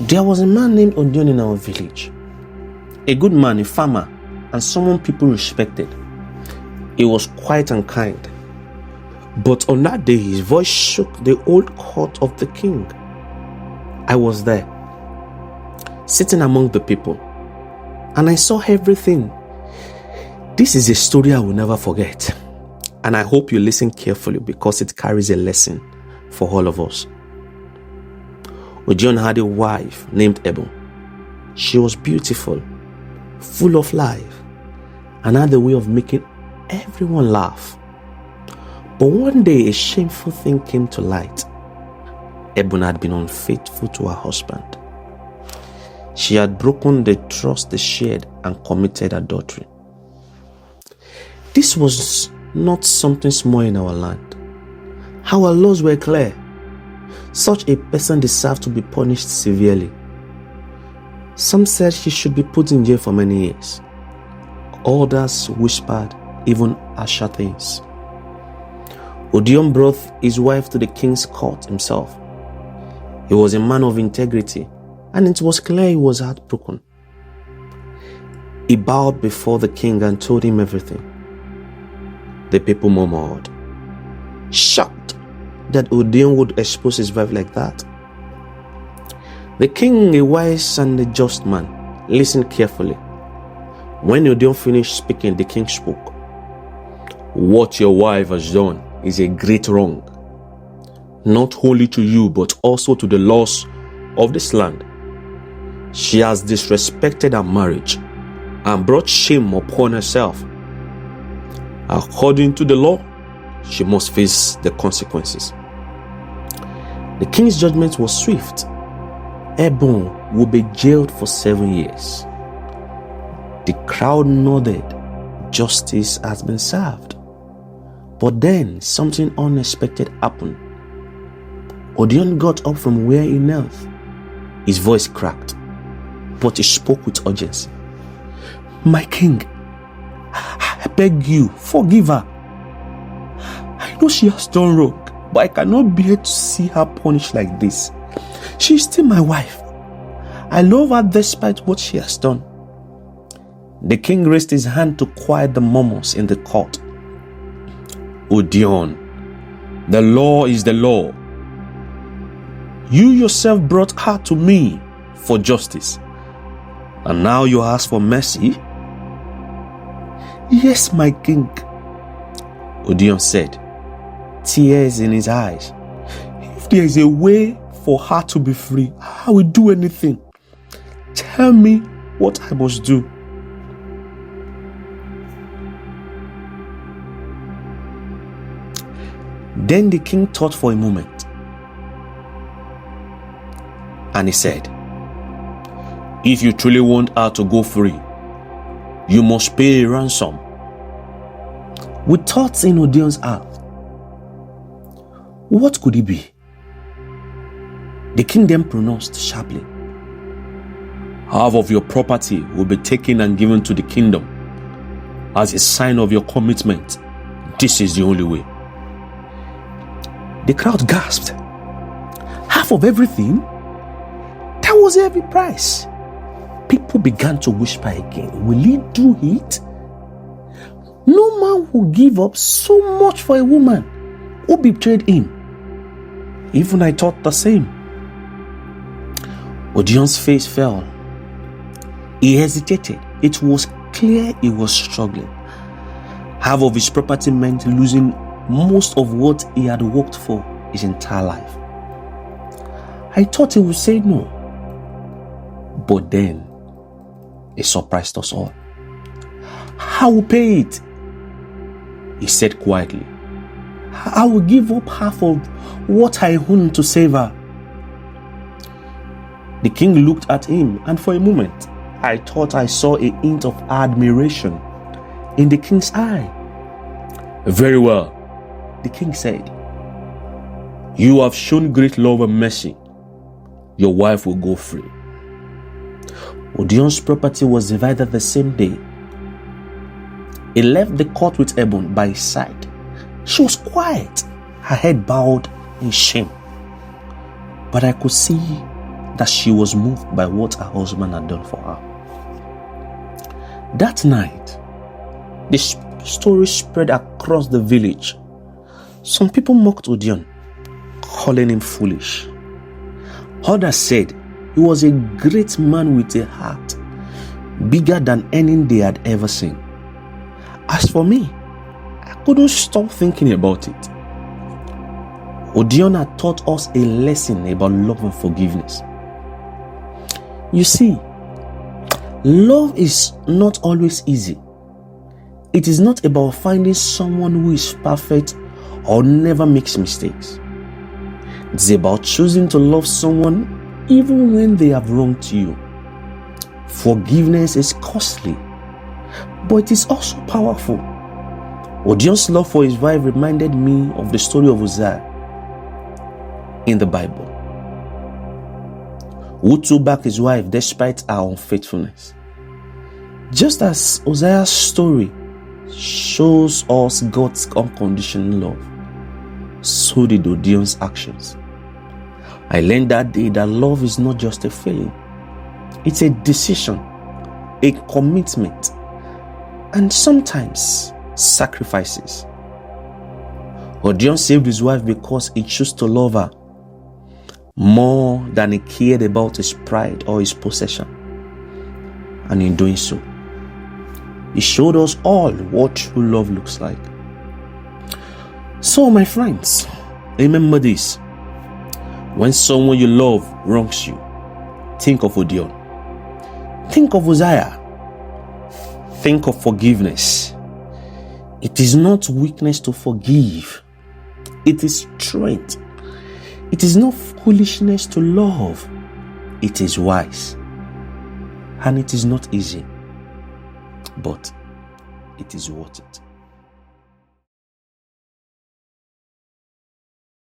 There was a man named Odion in our village. A good man, a farmer, and someone people respected. He was quiet and kind. But on that day, his voice shook the old court of the king. I was there, sitting among the people, and I saw everything. This is a story I will never forget, and I hope you listen carefully because it carries a lesson for all of us. Odion had a wife named Ebon. She was beautiful, full of life, and had a way of making everyone laugh. But one day a shameful thing came to light. Ebon had been unfaithful to her husband. She had broken the trust they shared and committed adultery. This was not something small in our land. Our laws were clear. Such a person deserved to be punished severely. Some said she should be put in jail for many years. Others whispered even harsher things. Odion brought his wife to the king's court himself. He was a man of integrity, and it was clear he was heartbroken. He bowed before the king and told him everything. The people murmured, shocked that Odion would expose his wife like that. The king, a wise and a just man, listened carefully. When Odion finished speaking, the king spoke. What your wife has done is a great wrong, not only to you but also to the laws of this land. She has disrespected our marriage and brought shame upon herself. According to the law, she must face the consequences. The king's judgment was swift. Ebon will be jailed for 7 years. The crowd nodded. Justice has been served. But then something unexpected happened. Odion got up from where he knelt. His voice cracked, but he spoke with urgency. My king, I beg you, forgive her. I know she has done wrong, but I cannot bear to see her punished like this. She is still my wife. I love her despite what she has done. The king raised his hand to quiet the murmurs in the court. Odion, the law is the law. You yourself brought her to me for justice, and now you ask for mercy? Yes, my king, Odion said, tears in his eyes. If there is a way for her to be free, I will do anything. Tell me what I must do. Then the king thought for a moment, and he said, if you truly want her to go free, you must pay a ransom. With thoughts in Odion's heart, what could it be? The king then pronounced sharply, half of your property will be taken and given to the kingdom as a sign of your commitment. This is the only way. The crowd gasped. Half of everything? That was a heavy price. People began to whisper again, will he do it? No man will give up so much for a woman who betrayed him. Even I thought the same. Odion's face fell. He hesitated. It was clear he was struggling. Half of his property meant losing most of what he had worked for his entire life. I thought he would say no. But then, it surprised us all. I will pay it, he said quietly. I will give up half of what I own to save her. The king looked at him, and for a moment, I thought I saw a hint of admiration in the king's eye. Very well, the king said. You have shown great love and mercy. Your wife will go free. Odion's property was divided the same day. He left the court with Ebon by his side. She was quiet, her head bowed in shame. But I could see that she was moved by what her husband had done for her. That night, the story spread across the village. Some people mocked Odion, calling him foolish. Others said he was a great man with a heart bigger than any they had ever seen. As for me, I couldn't stop thinking about it. Odion had taught us a lesson about love and forgiveness. You see, love is not always easy. It is not about finding someone who is perfect or never makes mistakes. It's about choosing to love someone even when they have wronged you. Forgiveness is costly, but it is also powerful. Odion's love for his wife reminded me of the story of Hosea in the Bible, who took back his wife despite her unfaithfulness. Just as Hosea's story shows us God's unconditional love, so did Odion's actions. I learned that day that love is not just a feeling, it's a decision, a commitment, and sometimes sacrifices. Odion saved his wife because he chose to love her more than he cared about his pride or his possession. And in doing so, he showed us all what true love looks like. So, my friends, remember this. When someone you love wrongs you, think of Odion. Think of Hosea. Think of forgiveness. It is not weakness to forgive. It is strength. It is not foolishness to love. It is wise. And it is not easy. But it is worth it.